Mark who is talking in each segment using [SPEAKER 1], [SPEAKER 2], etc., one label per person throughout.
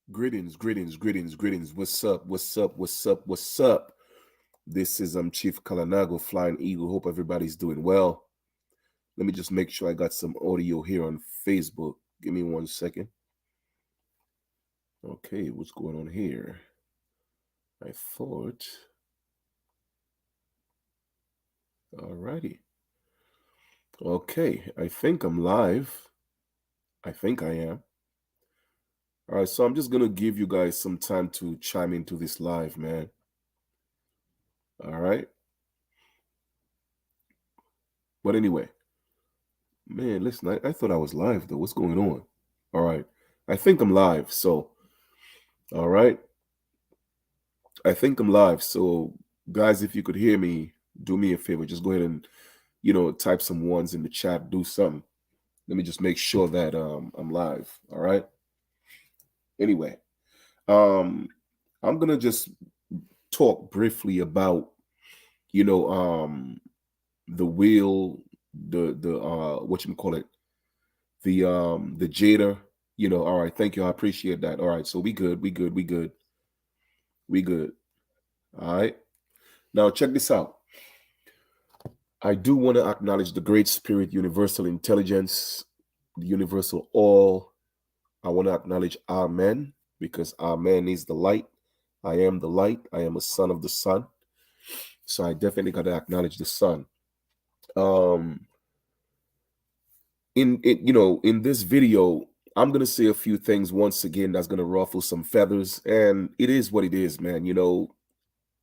[SPEAKER 1] Greetings, greetings, greetings, greetings. What's up? What's up? What's up? What's up? This is Chief Kalanago, Flying Eagle. Hope everybody's doing well. Let me just make sure I got some audio here on Facebook. Give me 1 second. Okay, what's going on here? I thought. Alrighty. Okay, I think I'm live. I think I am. All right, so I'm just gonna give you guys some time to chime into this live, man. All right. But anyway, man, listen, I thought I was live though. What's going on? All right. I think I'm live. So, all right. I think I'm live. So, guys, if you could hear me, do me a favor. Just go ahead and, type some ones in the chat. Do something. Let me just make sure that I'm live. All right. Anyway, um, I'm gonna just talk briefly about, you know, the wheel, the what you call it, the Jada. All right. Thank you. I appreciate that. All right. So we good. We good. We good. We good. All right. Now check this out. I do want to acknowledge the great spirit, universal intelligence, the universal all. I want to acknowledge Amen because Amen is the light. I am the light. I am a son of the sun. So I definitely got to acknowledge the sun. Um, in this video, I'm gonna say a few things once again that's gonna ruffle some feathers, and it is what it is, man.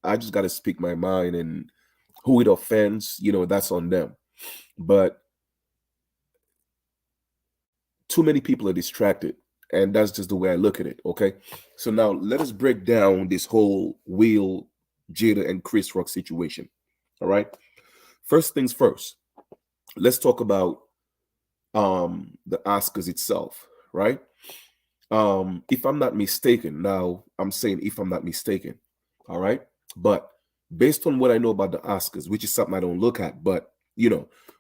[SPEAKER 1] I just got to speak my mind, and who it offends, that's on them. But too many people are distracted, and that's just the way I look at it. Okay, so now let us break down this whole Will, Jada, and Chris Rock situation. All right, first things first, let's talk about the Oscars itself, right? If I'm not mistaken, now I'm saying if I'm not mistaken, all right, but based on what I know about the Oscars, which is something I don't look at, but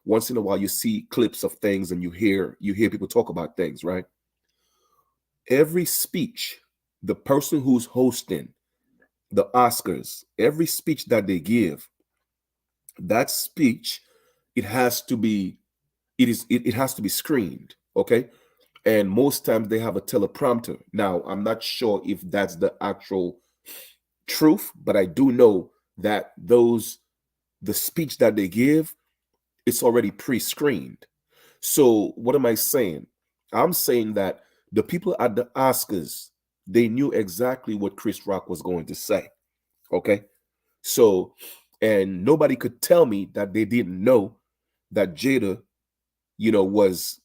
[SPEAKER 1] once in a while you see clips of things and you hear people talk about things, right? Every speech, the person who's hosting the Oscars, every speech that they give, that speech, it has to be, it has to be screened, okay? And most times they have a teleprompter. Now, I'm not sure if that's the actual truth, but I do know that the speech that they give, it's already pre-screened. So what am I saying? I'm saying that the people at the Oscars, they knew exactly what Chris Rock was going to say. Okay. So, and nobody could tell me that they didn't know that Jada, was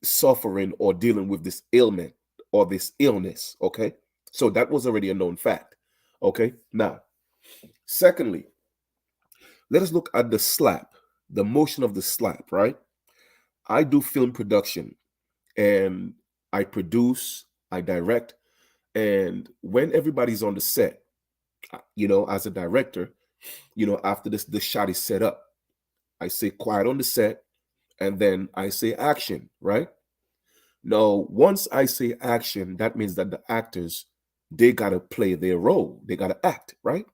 [SPEAKER 1] suffering or dealing with this ailment or this illness. Okay. So that was already a known fact. Okay. Now, secondly, let us look at the slap, the motion of the slap, right? I do film production and I produce, I direct. And when everybody's on the set, as a director, after the shot is set up, I say quiet on the set and then I say action, right? Now, once I say action, that means that the actors, they got to play their role, they got to act, right?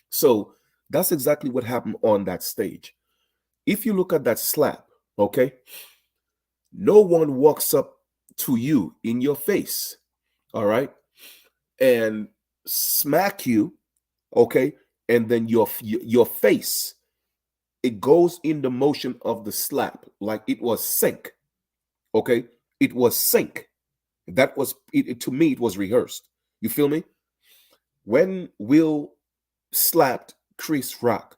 [SPEAKER 1] So that's exactly what happened on that stage. If you look at that slap, okay, no one walks up to you in your face, all right, and smack you, okay, and then your face, it goes in the motion of the slap like it was sync, okay, it was sync. That was to me, it was rehearsed. You feel me? When Will slapped Chris Rock,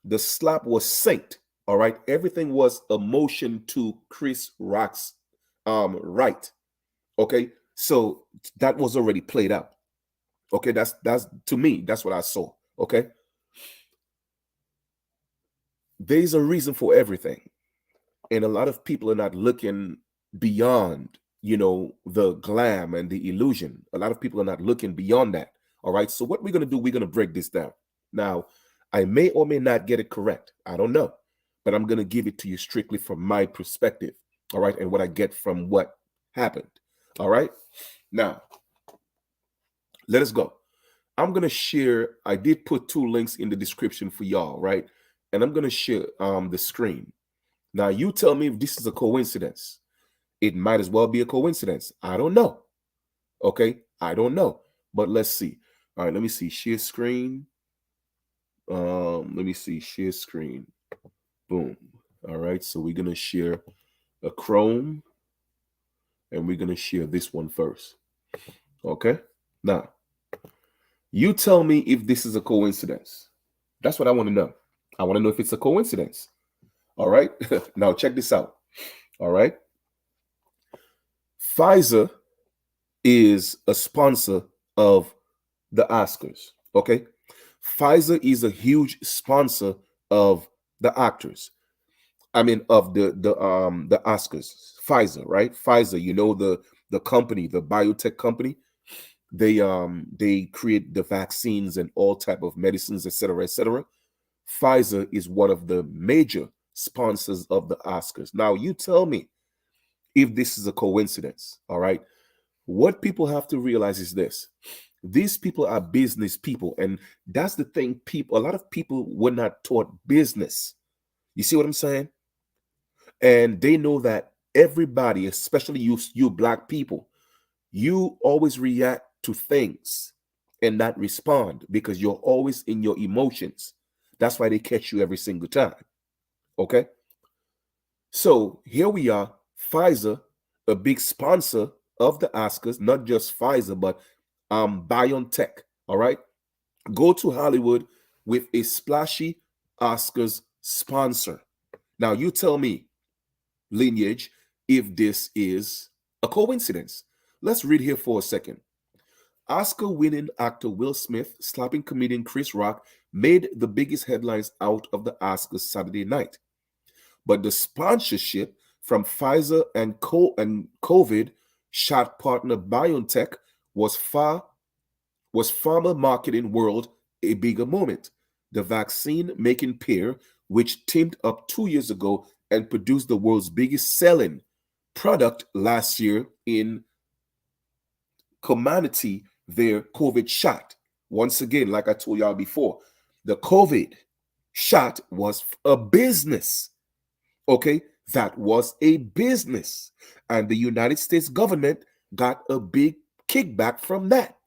[SPEAKER 1] the slap was synced. All right, everything was a motion to Chris Rock's right. Okay, so that was already played out. Okay, that's to me, that's what I saw. Okay, there's a reason for everything, and a lot of people are not looking beyond, the glam and the illusion. A lot of people are not looking beyond that. All right, so what we're gonna do, we're gonna break this down. Now, I may or may not get it correct. I don't know, but I'm gonna give it to you strictly from my perspective. All right, and what I get from what happened. All right, now Let us go. I'm gonna share. I did put two links in the description for y'all, right? And I'm gonna share the screen. Now you tell me if this is a coincidence. It might as well be a coincidence. I don't know. Okay, I don't know. But let's see. All right, let me see. Share screen. Let me see. Share screen. Boom. All right, so we're gonna share a Chrome, and we're gonna share this one first. Okay. Now you tell me if this is a coincidence. That's what I want to know. I want to know if it's a coincidence. All right. Now check this out. All right. Pfizer is a sponsor of the Oscars. Okay. Pfizer is a huge sponsor of the actors. I mean, of the Oscars. Pfizer, right? Pfizer, you know, the company, the biotech company. They create the vaccines and all type of medicines, etc., etc. Pfizer is one of the major sponsors of the Oscars. Now, you tell me if this is a coincidence. All right. What people have to realize is this: these people are business people, and that's the thing. People, a lot of people were not taught business. You see what I'm saying? And they know that everybody, especially you black people, you always react to things and not respond because you're always in your emotions. That's why they catch you every single time. Okay. So here we are, Pfizer, a big sponsor of the Oscars, not just Pfizer, but BioNTech. All right. Go to Hollywood with a splashy Oscars sponsor. Now you tell me, lineage, if this is a coincidence. Let's read here for a second. Oscar winning actor Will Smith slapping comedian Chris Rock made the biggest headlines out of the Oscars Saturday night. But the sponsorship from Pfizer and COVID shot partner BioNTech was pharma marketing world a bigger moment. The vaccine making pair, which teamed up 2 years ago and produced the world's biggest selling product last year in humanity, their COVID shot. Once again, like I told y'all before, the COVID shot was a business. Okay, that was a business. And the United States government got a big kickback from that.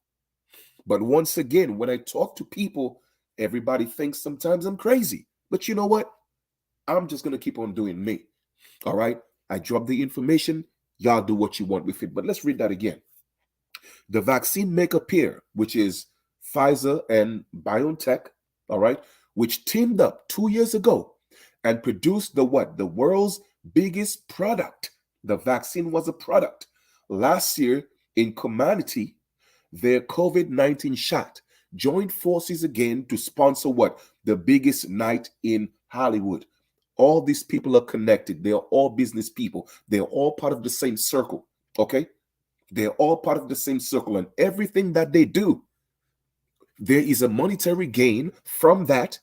[SPEAKER 1] But once again, when I talk to people, everybody thinks sometimes I'm crazy. But you know what? I'm just going to keep on doing me. All right. I drop the information. Y'all do what you want with it. But let's read that again. The vaccine maker pair, which is Pfizer and BioNTech, all right, which teamed up 2 years ago and produced the what? The world's biggest product. The vaccine was a product. Last year in humanity, their COVID-19 shot joined forces again to sponsor what? The biggest night in Hollywood. All these people are connected. They are all business people. They are all part of the same circle. Okay? They're all part of the same circle. And everything that they do, there is a monetary gain from that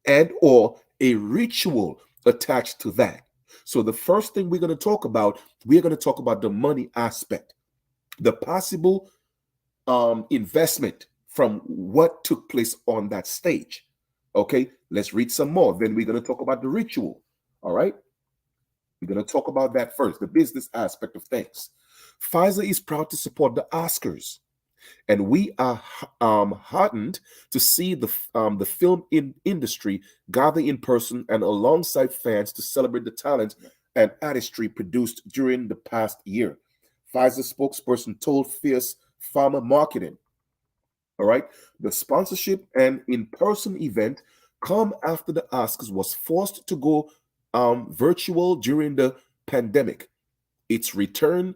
[SPEAKER 1] and or a ritual attached to that. So the first thing we're going to talk about, we're going to talk about the money aspect, the possible investment from what took place on that stage. Okay, let's read some more. Then we're going to talk about the ritual. All right, we're going to talk about that first, the business aspect of things. Pfizer is proud to support the Oscars, and we are heartened to see the film industry gather in person and alongside fans to celebrate the talent and artistry produced during the past year. Pfizer spokesperson told Fierce Pharma Marketing, all right, the sponsorship and in-person event come after the Oscars was forced to go virtual during the pandemic. Its return,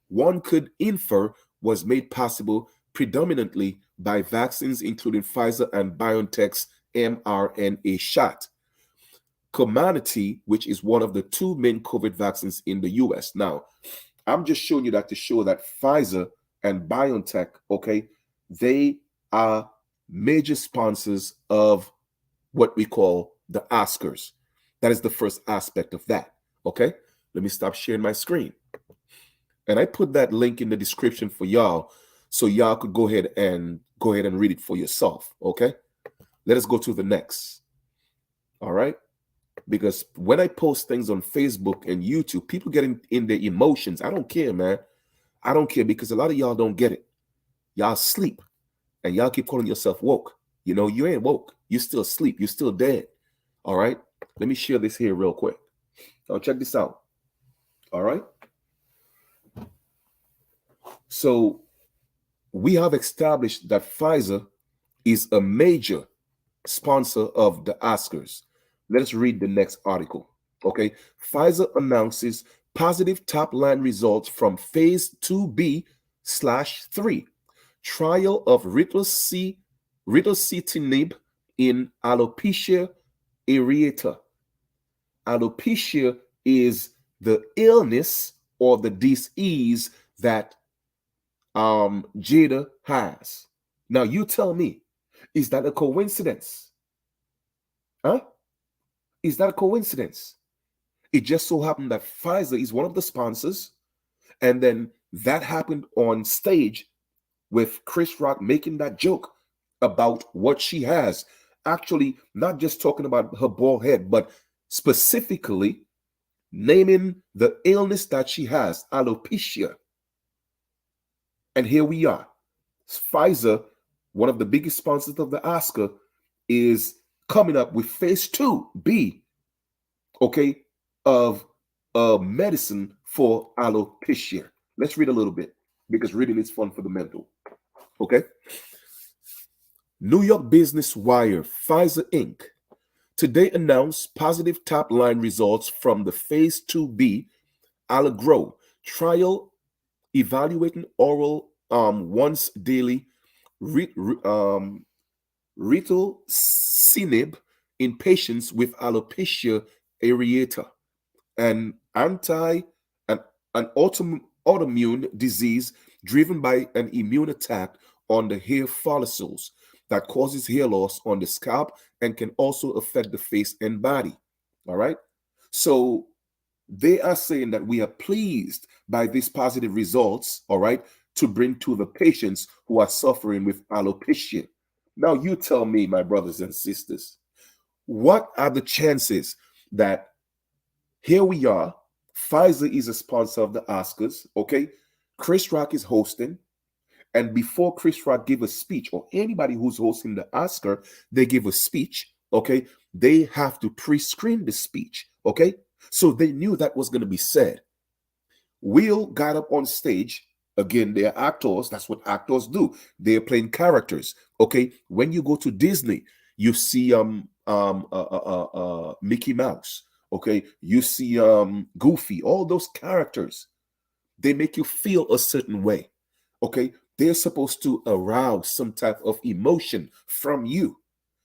[SPEAKER 1] one could infer, was made possible predominantly by vaccines, including Pfizer and BioNTech's mRNA shot. Comirnaty, which is one of the two main COVID vaccines in the US. Now, I'm just showing you that to show that Pfizer and BioNTech, okay, they are major sponsors of what we call the Oscars. That is the first aspect of that. Okay, let me stop sharing my screen. And I put that link in the description for y'all so y'all could go ahead and read it for yourself. Okay, let us go to the next. All right, because when I post things on Facebook and YouTube, people get in their emotions. I don't care, man. I don't care because a lot of y'all don't get it. Y'all sleep and y'all keep calling yourself woke. You ain't woke. You still asleep. You still dead. All right. Let me share this here real quick. Now check this out. All right. So we have established that Pfizer is a major sponsor of the Oscars. Let us read the next article. Okay. Pfizer announces positive top line results from phase 2B/3 trial of rituximab in alopecia areata. Alopecia is the illness or the disease that Jada has. Now you tell me, is that a coincidence? Huh? Is that a coincidence? It just so happened that Pfizer is one of the sponsors, and then that happened on stage with Chris Rock making that joke about what she has. Actually, not just talking about her bald head, but specifically naming the illness that she has, alopecia. And here we are. Pfizer, one of the biggest sponsors of the Oscar, is coming up with phase 2B, okay, of a medicine for alopecia. Let's read a little bit because reading is fun for the mental. Okay. New York Business Wire, Pfizer Inc. today announced positive top line results from the phase 2B Allegro trial evaluating oral once daily rituximab in patients with alopecia areata, an anti an, an autoimmune disease driven by an immune attack on the hair follicles that causes hair loss on the scalp and can also affect the face and body. All right. So they are saying that we are pleased by these positive results, all right, to bring to the patients who are suffering with alopecia. Now, you tell me, my brothers and sisters, what are the chances that here we are? Pfizer is a sponsor of the Oscars, okay? Chris Rock is hosting. And before Chris Rock give a speech, or anybody who's hosting the Oscar, they give a speech, okay? They have to pre-screen the speech, okay? So they knew that was going to be said. Will got up on stage. Again, they're actors. That's what actors do. They're playing characters. Okay. When you go to Disney, you see Mickey Mouse. Okay. You see Goofy. All those characters. They make you feel a certain way. Okay. They're supposed to arouse some type of emotion from you.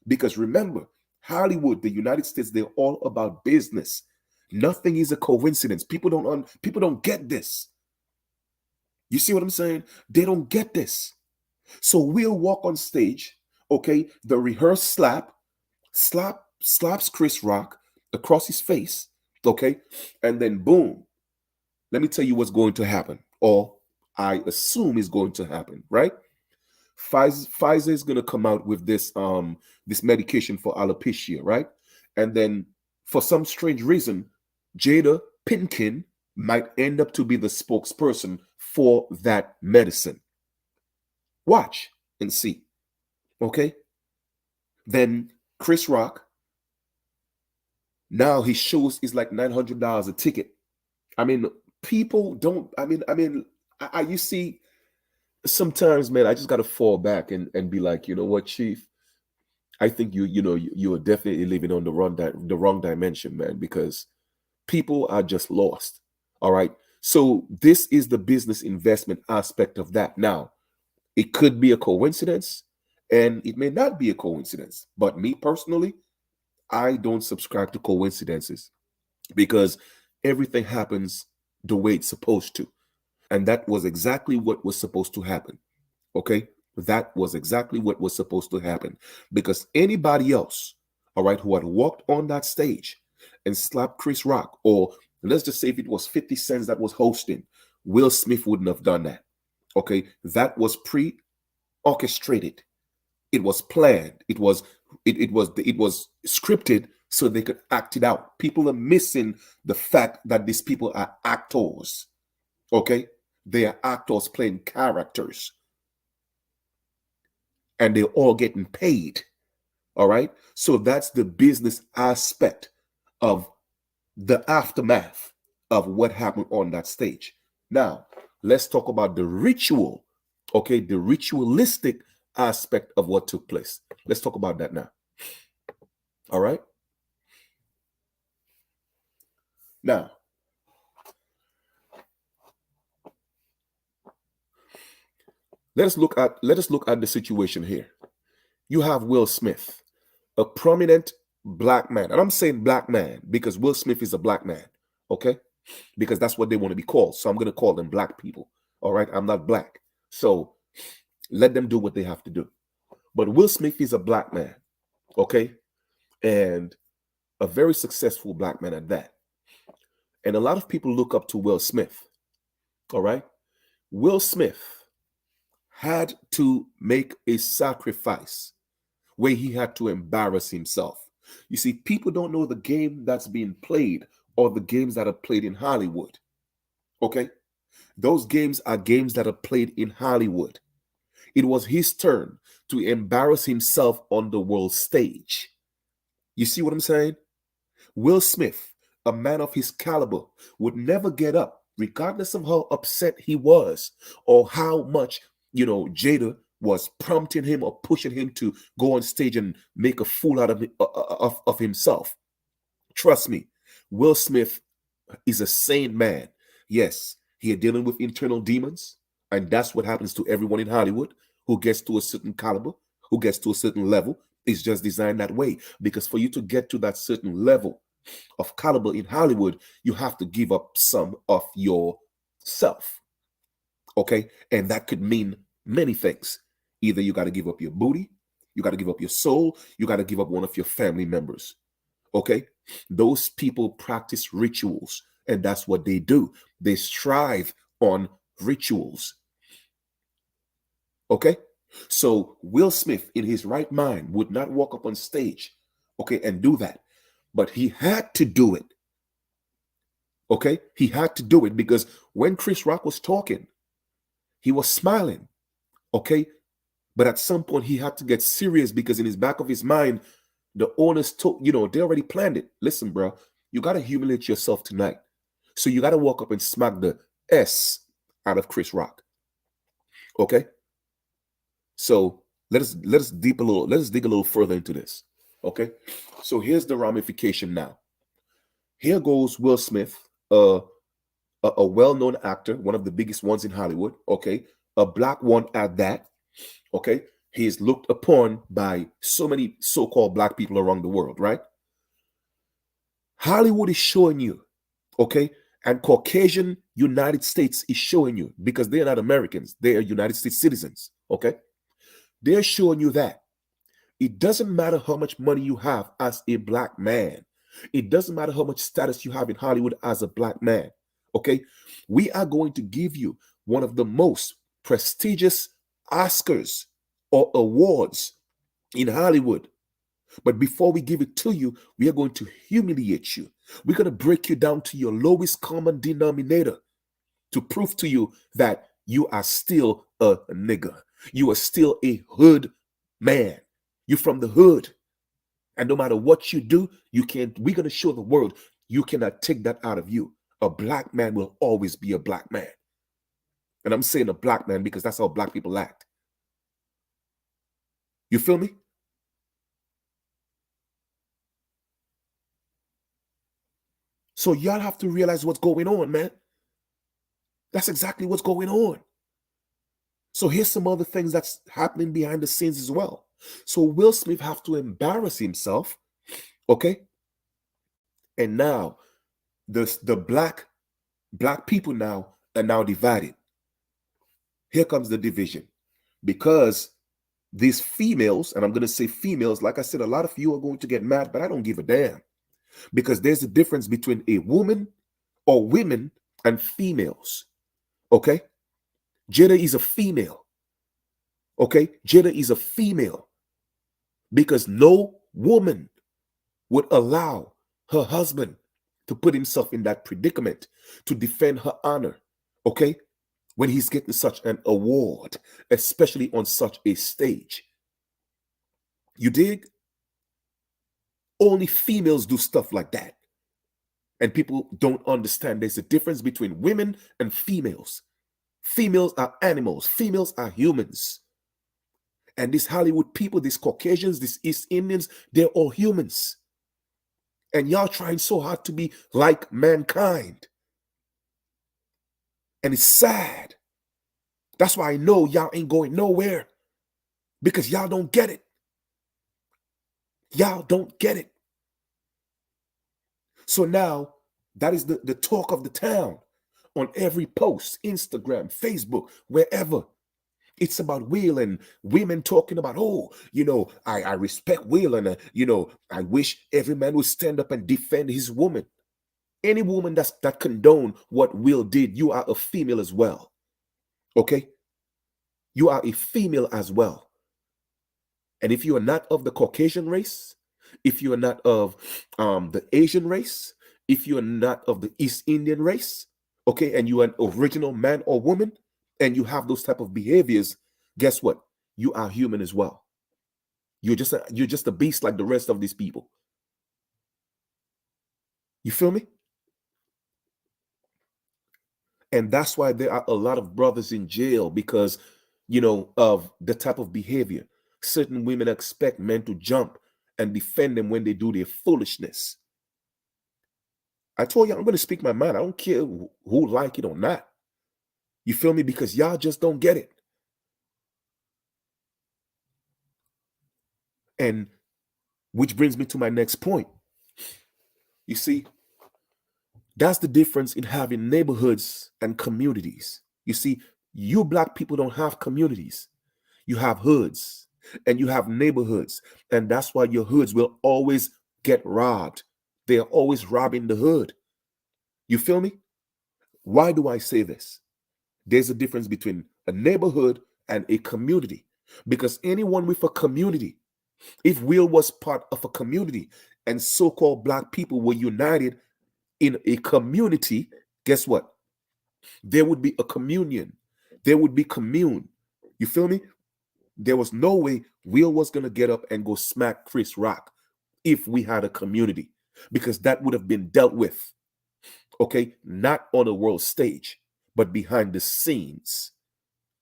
[SPEAKER 1] Because remember, Hollywood, the United States, they're all about business. Nothing is a coincidence. People don't get this. You see what I'm saying? They don't get this. So we'll walk on stage, okay? The rehearsed slaps Chris Rock across his face, okay? And then boom, let me tell you what's going to happen, or I assume is going to happen, right? Pfizer is going to come out with this medication for alopecia, right? And then for some strange reason, Jada Pinkett might end up to be the spokesperson for that medicine. Watch and see. Okay? Then Chris Rock, now his shows is like $900 a ticket. I mean, people don't, you see, sometimes, man, I just got to fall back and be like, you know what, Chief? I think you are definitely living on the wrong dimension, man, because people are just lost. All right. So this is the business investment aspect of that. Now, it could be a coincidence and it may not be a coincidence. But me personally, I don't subscribe to coincidences because everything happens the way it's supposed to. And that was exactly what was supposed to happen. Okay. That was exactly what was supposed to happen because anybody else, all right, who had walked on that stage and slapped Chris Rock, or let's just say if it was 50 Cent that was hosting, Will Smith wouldn't have done that. Okay, that was pre-orchestrated. It was planned. It was scripted so they could act it out. People are missing the fact that these people are actors. Okay, they are actors playing characters, and they're all getting paid. All right, so that's the business aspect of the aftermath of what happened on that stage. Now, let's talk about the ritual, okay, the ritualistic aspect of what took place. Let's talk about that now. All right. Now, let us look at the situation here. You have Will Smith, a prominent black man. And I'm saying black man because Will Smith is a black man, okay? Because that's what they want to be called. So I'm going to call them black people. All right? I'm not black. So let them do what they have to do. But Will Smith is a black man, okay? And a very successful black man at that. And a lot of people look up to Will Smith, all right? Will Smith had to make a sacrifice where he had to embarrass himself. You see, people don't know the game that's being played or the games that are played in Hollywood, okay? Those games are games that are played in Hollywood. It was his turn to embarrass himself on the world stage. You see what I'm saying? Will Smith, a man of his caliber, would never get up, regardless of how upset he was or how much, Jada was prompting him or pushing him to go on stage and make a fool out of himself. Trust me, Will Smith is a sane man. Yes, he is dealing with internal demons, and that's what happens to everyone in Hollywood who gets to a certain caliber, who gets to a certain level. It's just designed that way because for you to get to that certain level of caliber in Hollywood, you have to give up some of yourself. Okay, and that could mean many things. Either you got to give up your booty, you got to give up your soul, you got to give up one of your family members. Okay, those people practice rituals, and that's what they do. They strive on rituals. Okay, so Will Smith, in his right mind, would not walk up on stage, okay, and do that, but he had to do it. Okay, he had to do it because when Chris Rock was talking, he was smiling. Okay, but at some point he had to get serious because in his back of his mind, the owners told, they already planned it. Listen, bro, you got to humiliate yourself tonight. So you got to walk up and smack the S out of Chris Rock. Okay? So let's dig a little further into this. Okay? So here's the ramification now. Here goes Will Smith, a well-known actor, one of the biggest ones in Hollywood, okay? A black one at that. Okay, he is looked upon by so many so-called black people around the world, right? Hollywood is showing you, okay, and Caucasian United States is showing you because they're not Americans, they are United States citizens, okay? They're showing you that it doesn't matter how much money you have as a black man. It doesn't matter how much status you have in Hollywood as a black man, okay? We are going to give you one of the most prestigious Oscars or awards in Hollywood. But before we give it to you, we are going to humiliate you. We're going to break you down to your lowest common denominator to prove to you that you are still a nigger. You are still a hood man. You're from the hood. And no matter what you do, we're going to show the world you cannot take that out of you. A black man will always be a black man. And I'm saying a black man because that's how black people act. You feel me? So y'all have to realize what's going on, man. That's exactly what's going on. So here's some other things that's happening behind the scenes as well. So Will Smith have to embarrass himself, okay? And now the black people now are now divided. Here comes the division. Because these females, and I'm going to say females, like I said, a lot of you are going to get mad, but I don't give a damn. Because there's a difference between a woman or women and females. Okay? Jada is a female. Okay? Jada is a female because no woman would allow her husband to put himself in that predicament to defend her honor. Okay? When he's getting such an award, especially on such a stage. You dig? Only females do stuff like that. And people don't understand there's a difference between women and females. Females are animals, females are humans. And these Hollywood people, these Caucasians, these East Indians, they're all humans. And y'all trying so hard to be like mankind. And it's sad. That's why I know y'all ain't going nowhere. Because y'all don't get it. Y'all don't get it. So now, that is the talk of the town on every post, Instagram, Facebook, wherever. It's about Will and women talking about, oh, I respect Will and, I wish every man would stand up and defend his woman. Any woman that condone what Will did, you are a female as well. Okay? You are a female as well. And if you are not of the Caucasian race, if you are not of the Asian race, if you are not of the East Indian race, okay, and you are an original man or woman, and you have those type of behaviors, guess what? You are human as well. You're just a beast like the rest of these people. You feel me? And that's why there are a lot of brothers in jail because, of the type of behavior. Certain women expect men to jump and defend them when they do their foolishness. I told you I'm going to speak my mind. I don't care who like it or not. You feel me? Because y'all just don't get it. And which brings me to my next point. You see, that's the difference in having neighborhoods and communities. You see, you black people don't have communities. You have hoods and you have neighborhoods. And that's why your hoods will always get robbed. They're always robbing the hood. You feel me? Why do I say this? There's a difference between a neighborhood and a community. Because anyone with a community, if Will was part of a community and so-called black people were united in a community, guess what? There would be a communion. There would be commune. You feel me? There was no way Will was going to get up and go smack Chris Rock if we had a community, because that would have been dealt with, okay? Not on a world stage, but behind the scenes.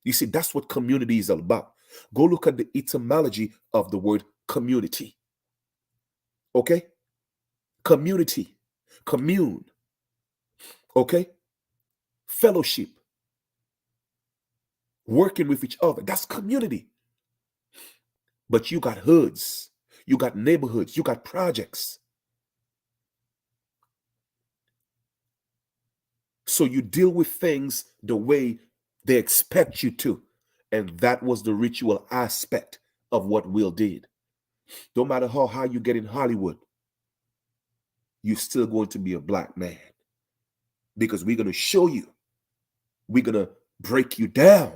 [SPEAKER 1] You see, that's what community is all about. Go look at the etymology of the word community. Okay? Community, commune, okay? Fellowship, working with each other. That's community. But you got hoods, you got neighborhoods, you got projects. So you deal with things the way they expect you to. And that was the ritual aspect of what Will did. No matter how high you get in Hollywood, you're still going to be a black man. Because we're going to show you, we're going to break you down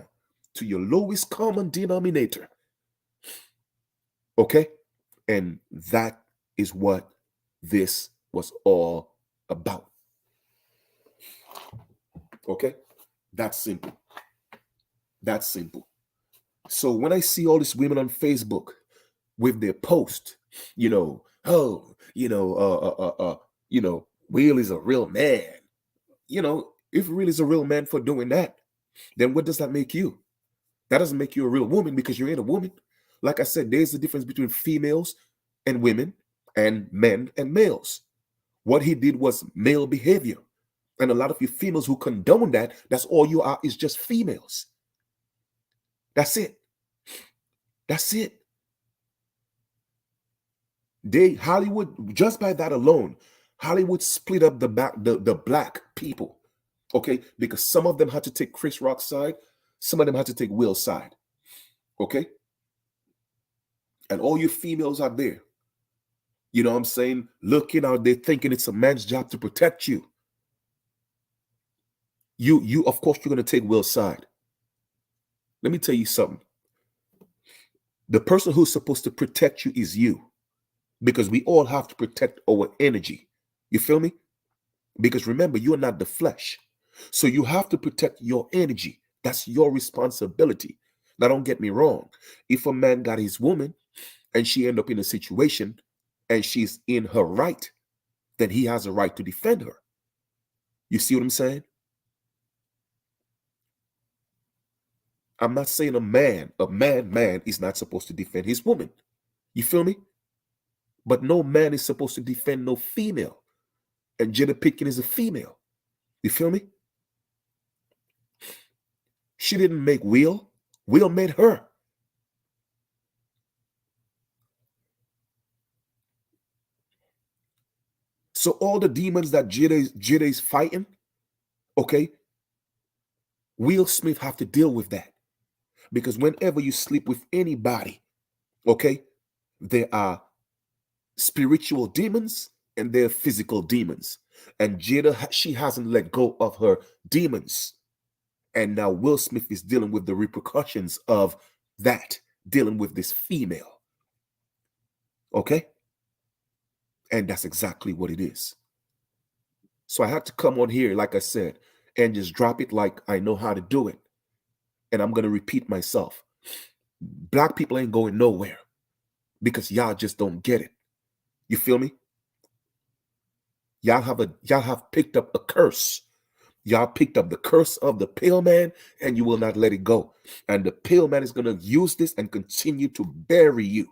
[SPEAKER 1] to your lowest common denominator. Okay? And that is what this was all about. Okay? That's simple. That's simple. So when I see all these women on Facebook with their post, Will is a real man. If Will is a real man for doing that, then what does that make you? That doesn't make you a real woman because you ain't a woman. Like I said, there's a difference between females and women and men and males. What he did was male behavior. And a lot of you females who condone that, that's all you are, is just females. That's it. That's it. Hollywood, just by that alone, Hollywood split up the black people. Okay? Because some of them had to take Chris Rock's side, some of them had to take Will's side. Okay? And all you females out there, you know what I'm saying, looking out there thinking it's a man's job to protect you. You of course, you're going to take Will's side. Let me tell you something. The person who's supposed to protect you is you, because we all have to protect our energy. You feel me? Because remember, you're not the flesh. So you have to protect your energy. That's your responsibility. Now, don't get me wrong. If a man got his woman and she end up in a situation and she's in her right, then he has a right to defend her. You see what I'm saying? I'm not saying a man is not supposed to defend his woman. You feel me? But no man is supposed to defend no female. And Jada Pitkin is a female. You feel me? She didn't make Will. Will made her. So all the demons that Jada is fighting, okay, Will Smith have to deal with that. Because whenever you sleep with anybody, okay, there are spiritual demons and there are physical demons. And Jada, she hasn't let go of her demons. And now Will Smith is dealing with the repercussions of that, dealing with this female. Okay? And that's exactly what it is. So I had to come on here, like I said, and just drop it like I know how to do it. And I'm going to repeat myself. Black people ain't going nowhere because y'all just don't get it. You feel me? Y'all have picked up a curse. Y'all picked up the curse of the pale man, and you will not let it go. And the pale man is going to use this and continue to bury you.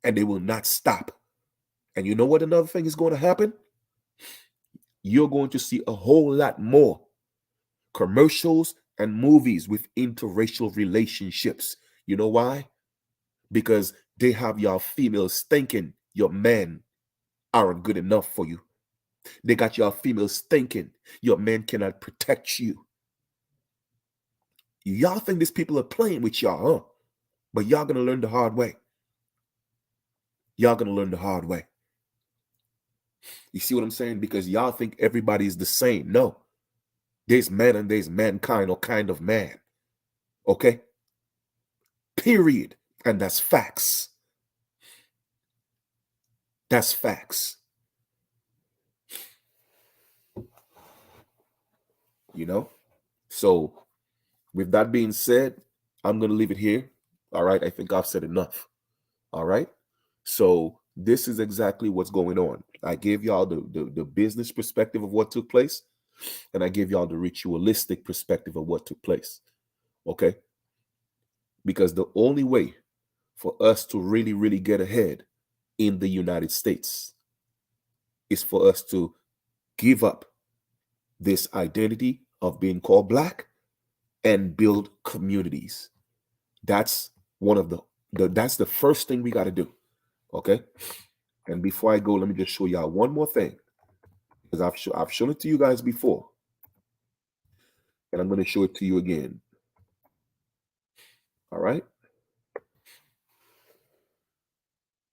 [SPEAKER 1] And they will not stop. And you know what another thing is going to happen? You're going to see a whole lot more commercials and movies with interracial relationships. You know why? Because they have y'all females thinking your men aren't good enough for you. They got y'all females thinking your men cannot protect you. Y'all think these people are playing with y'all, huh? But y'all gonna learn the hard way. Y'all gonna learn the hard way. You see what I'm saying? Because y'all think everybody is the same. No. There's man and there's mankind or kind of man. Okay? Period. And that's facts. That's facts. You know? So, with that being said, I'm going to leave it here. All right? I think I've said enough. All right? So, this is exactly what's going on. I gave y'all the business perspective of what took place, and I gave y'all the ritualistic perspective of what took place. Okay? Because the only way for us to really, really get ahead in the United States is for us to give up this identity of being called black and build communities. That's one of that's the first thing we got to do. Okay. And before I go, let me just show y'all one more thing, because I've shown it to you guys before, and I'm going to show it to you again. All right.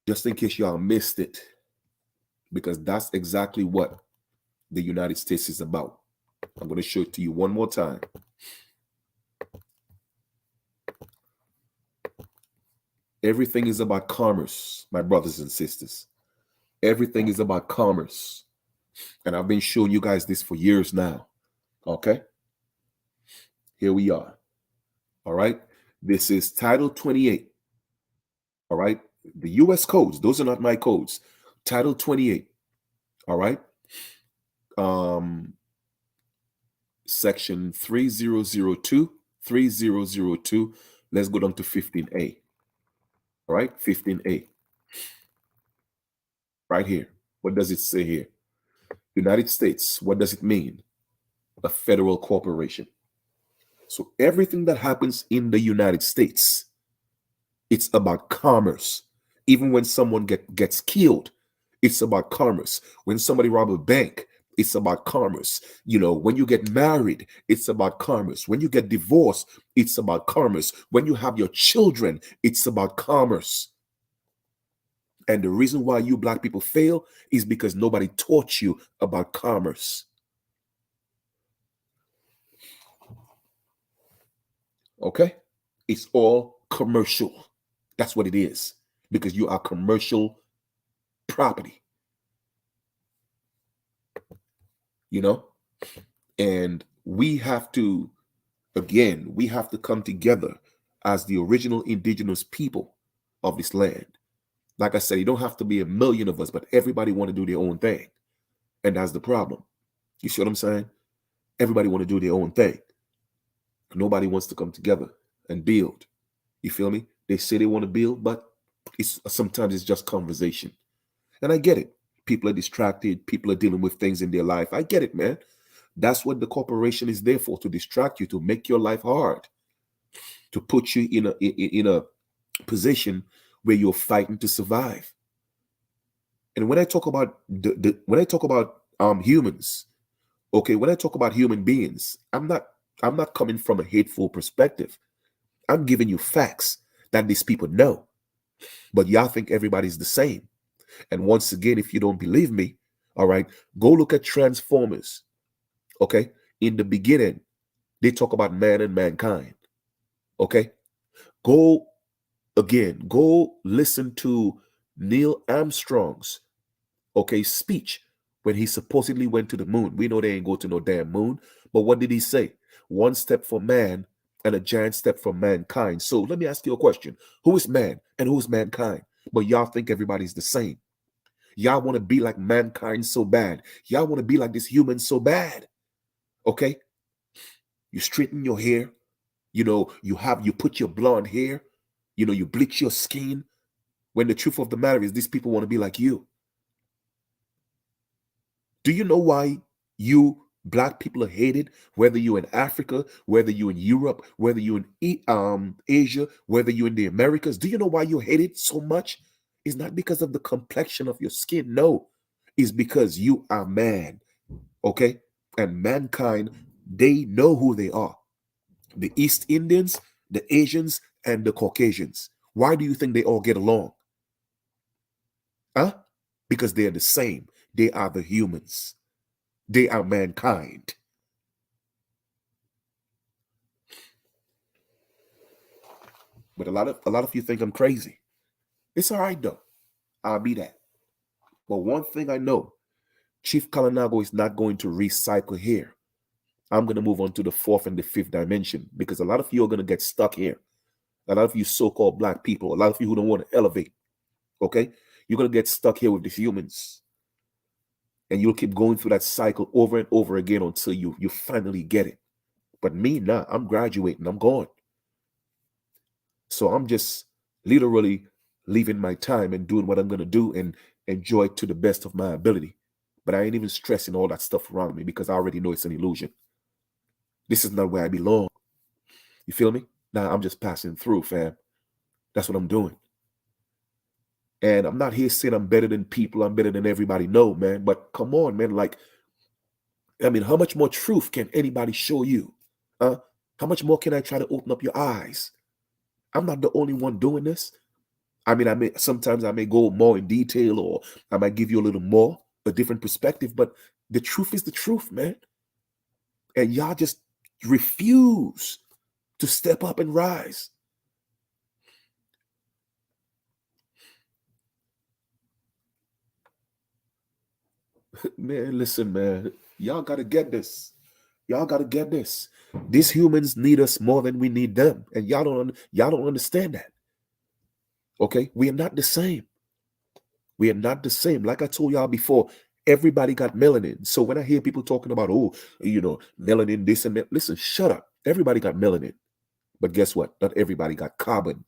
[SPEAKER 1] Just in case y'all missed it, because that's exactly what the United States is about. I'm going to show it to you one more time. Everything is about commerce, my brothers and sisters. Everything is about commerce. And I've been showing you guys this for years now. Okay? Here we are. All right? This is Title 28. All right? The U.S. codes. Those are not my codes. Title 28. All right? Section 3002. 3002. Let's go down to 15A. All right? 15A. Right here. What does it say here? United States. What does it mean? A federal corporation. So everything that happens in the United States, it's about commerce. Even when someone gets killed, it's about commerce. When somebody rob a bank, it's about commerce. You know, when you get married, it's about commerce. When you get divorced, it's about commerce. When you have your children, it's about commerce. And the reason why you black people fail is because nobody taught you about commerce. Okay? It's all commercial. That's what it is. Because you are commercial property, you know? And we have to, again, we have to come together as the original indigenous people of this land. Like I said, you don't have to be a million of us, but everybody want to do their own thing. And that's the problem. You see what I'm saying? Everybody want to do their own thing. Nobody wants to come together and build. You feel me? They say they want to build, but it's sometimes it's just conversation. And I get it. People are distracted. People are dealing with things in their life. I get it, man. That's what the corporation is there for, to distract you, to make your life hard, to put you in a position where you're fighting to survive. And when I talk about when I talk about humans, okay, when I talk about human beings, I'm not coming from a hateful perspective. I'm giving you facts that these people know. But y'all think everybody's the same. And once again, if you don't believe me, all right, go look at Transformers. Okay. In the beginning, they talk about man and mankind. Okay. Go go listen to Neil Armstrong's speech when he supposedly went to the moon. We know they ain't go to no damn moon, but what did he say? One step for man and a giant step for mankind. So let me ask you a question. Who is man and who is mankind? But y'all think everybody's the same. Y'all want to be like mankind so bad. Y'all want to be like this human so bad. Okay? You straighten your hair. You put your blonde hair. You bleach your skin. When the truth of the matter is, these people want to be like you. Do you know why you black people are hated? Whether you're in Africa, whether you're in Europe, whether you're in Asia, whether you're in the Americas, do you know why you're hated so much? It's not because of the complexion of your skin. No, it's because you are man. Okay, and mankind, they know who they are. The East Indians, the Asians, and the Caucasians. Why do you think they all get along? Huh? Because they're the same. They are the humans. They are mankind. But a lot of you think I'm crazy. It's all right though. I'll be that. But one thing I know, Chief Kalanago is not going to recycle here. I'm going to move on to the fourth and the fifth dimension because a lot of you are going to get stuck here. A lot of you so-called black people, a lot of you who don't want to elevate, okay? You're going to get stuck here with the humans. And you'll keep going through that cycle over and over again until you finally get it. But me, nah, I'm graduating. I'm gone. So I'm just literally leaving my time and doing what I'm going to do and enjoy it to the best of my ability. But I ain't even stressing all that stuff around me because I already know it's an illusion. This is not where I belong. You feel me? Now I'm just passing through, fam. That's what I'm doing. And I'm not here saying I'm better than people, I'm better than everybody. No, man. But come on, man. Like, I mean, how much more truth can anybody show you? How much more can I try to open up your eyes? I'm not the only one doing this. I mean, I may go more in detail, or I might give you a little more, a different perspective, but the truth is the truth, man. And y'all just refuse to step up and rise. Man, listen, man. Y'all gotta get this. Y'all gotta get this. These humans need us more than we need them, and y'all don't understand that. Okay, we are not the same. We are not the same. Like I told y'all before, everybody got melanin. So when I hear people talking about, oh, melanin, this and that, listen, shut up. Everybody got melanin. But guess what? Not everybody got carbon.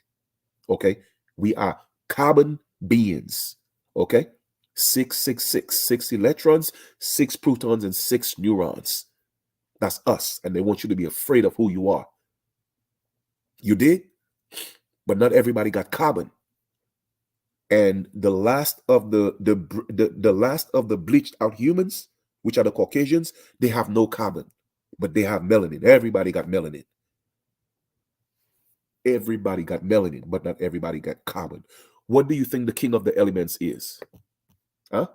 [SPEAKER 1] Okay? We are carbon beings. Okay? 666, six electrons, six protons, and six neurons. That's us. And they want you to be afraid of who you are. You did? But not everybody got carbon. And the last of the last of the bleached out humans, which are the Caucasians, they have no carbon, but they have melanin. Everybody got melanin. Everybody got melanin, but not everybody got carbon. What do you think the king of the elements is? Huh?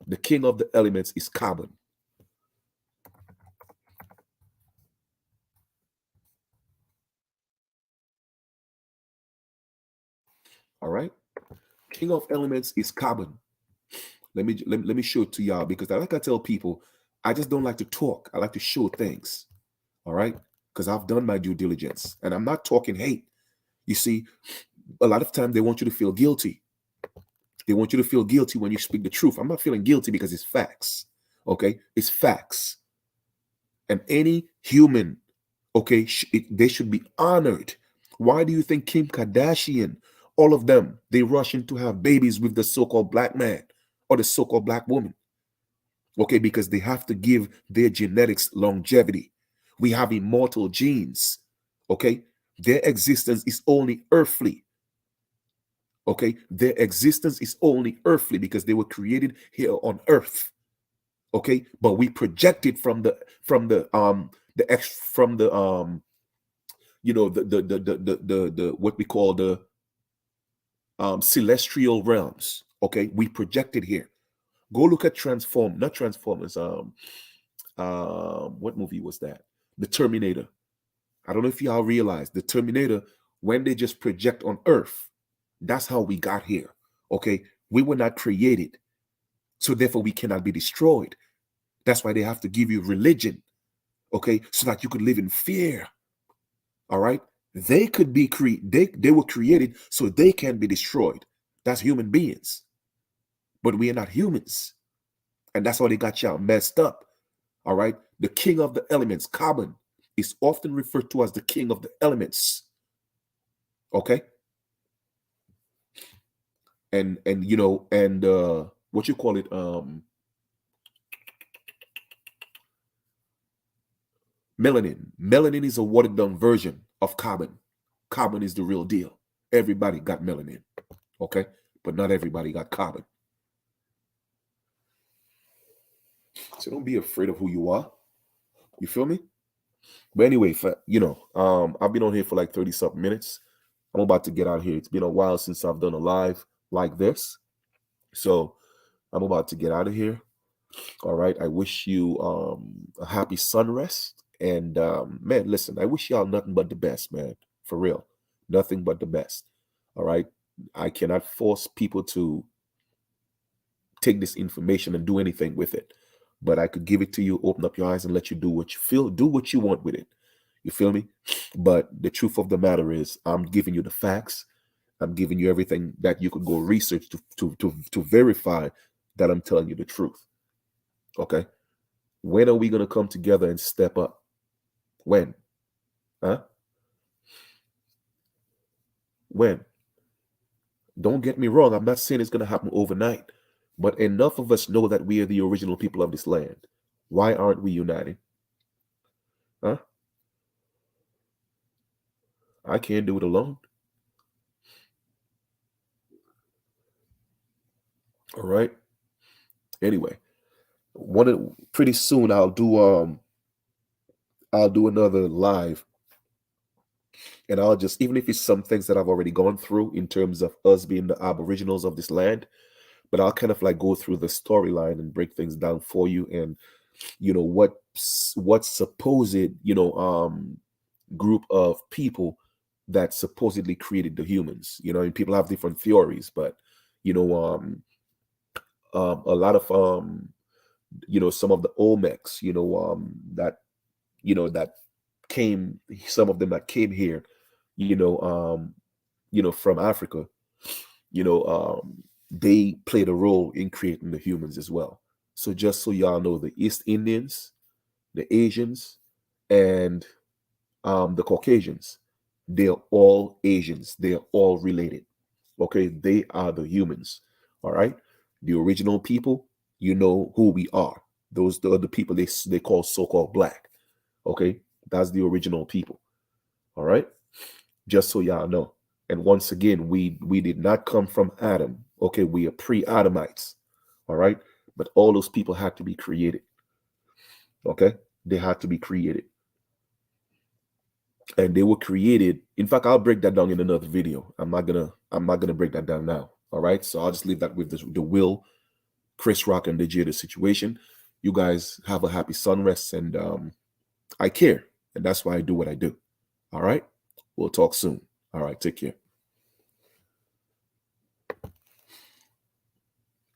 [SPEAKER 1] The king of the elements is carbon. All right. King of elements is carbon. Let me show it to y'all, because like I tell people, I just don't like to talk. I like to show things. All right. Because I've done my due diligence, and I'm not talking hate. You see, a lot of time they want you to feel guilty. They want you to feel guilty when you speak the truth. I'm not feeling guilty because it's facts. Okay. It's facts. And any human, okay, they should be honored. Why do you think Kim Kardashian, all of them, they rush in to have babies with the so-called black man or the so-called black woman? Okay, because they have to give their genetics longevity. We have immortal genes. Okay, their existence is only earthly. Okay, their existence is only earthly because they were created here on earth. Okay, but we projected from the the what we call the celestial realms. Okay, we projected here. Go look at not Transformers. What movie was that? The Terminator. I don't know if y'all realize the Terminator, when they just project on Earth, that's how we got here. Okay, we were not created, so therefore we cannot be destroyed. That's why they have to give you religion, okay, so that you could live in fear. All right, they could be they were created so they can be destroyed. That's human beings, but we are not humans, and that's why they got y'all messed up. All right, the king of the elements, carbon, is often referred to as the king of the elements. Okay, and what you call it, melanin is a watered down version of carbon. Carbon is the real deal. Everybody got melanin, okay, but not everybody got carbon. So don't be afraid of who you are. You feel me? But anyway, I've been on here for like 30 something minutes. I'm about to get out here. It's been a while since I've done a live like this, so I'm about to get out of here. All right. I wish you a happy sunrest. And man, listen, I wish y'all nothing but the best, man. For real. Nothing but the best. All right. I cannot force people to take this information and do anything with it. But I could give it to you, open up your eyes, and let you do what you feel, do what you want with it. You feel me? But the truth of the matter is, I'm giving you the facts. I'm giving you everything that you could go research to verify that I'm telling you the truth. Okay. When are we going to come together and step up? When? Huh? When? Don't get me wrong. I'm not saying it's going to happen overnight, but enough of us know that we are the original people of this land. Why aren't we united? Huh? I can't do it alone. All right. Anyway, pretty soon I'll do another live, and I'll just, even if it's some things that I've already gone through in terms of us being the aboriginals of this land, but I'll kind of like go through the storyline and break things down for you, and what supposed group of people that supposedly created the humans. And people have different theories, but a lot of some of the Olmecs, that came, some of them that came here, from Africa, they played a role in creating the humans as well. So just so y'all know, the East Indians, the Asians, and the Caucasians, they're all Asians. They're all related. Okay, they are the humans. All right, the original people. You know who we are. Those are the people they call so-called black. Okay, that's the original people. All right, just so y'all know. And once again, we did not come from Adam. Okay, we are pre-Adamites. All right, but all those people had to be created. Okay, they had to be created, and they were created. In fact, I'll break that down in another video. I'm not gonna break that down now. All right, so I'll just leave that with the Will, Chris Rock, and the Jada situation. You guys have a happy sunrest, and I care, and that's why I do what I do. All right, we'll talk soon. All right, take care.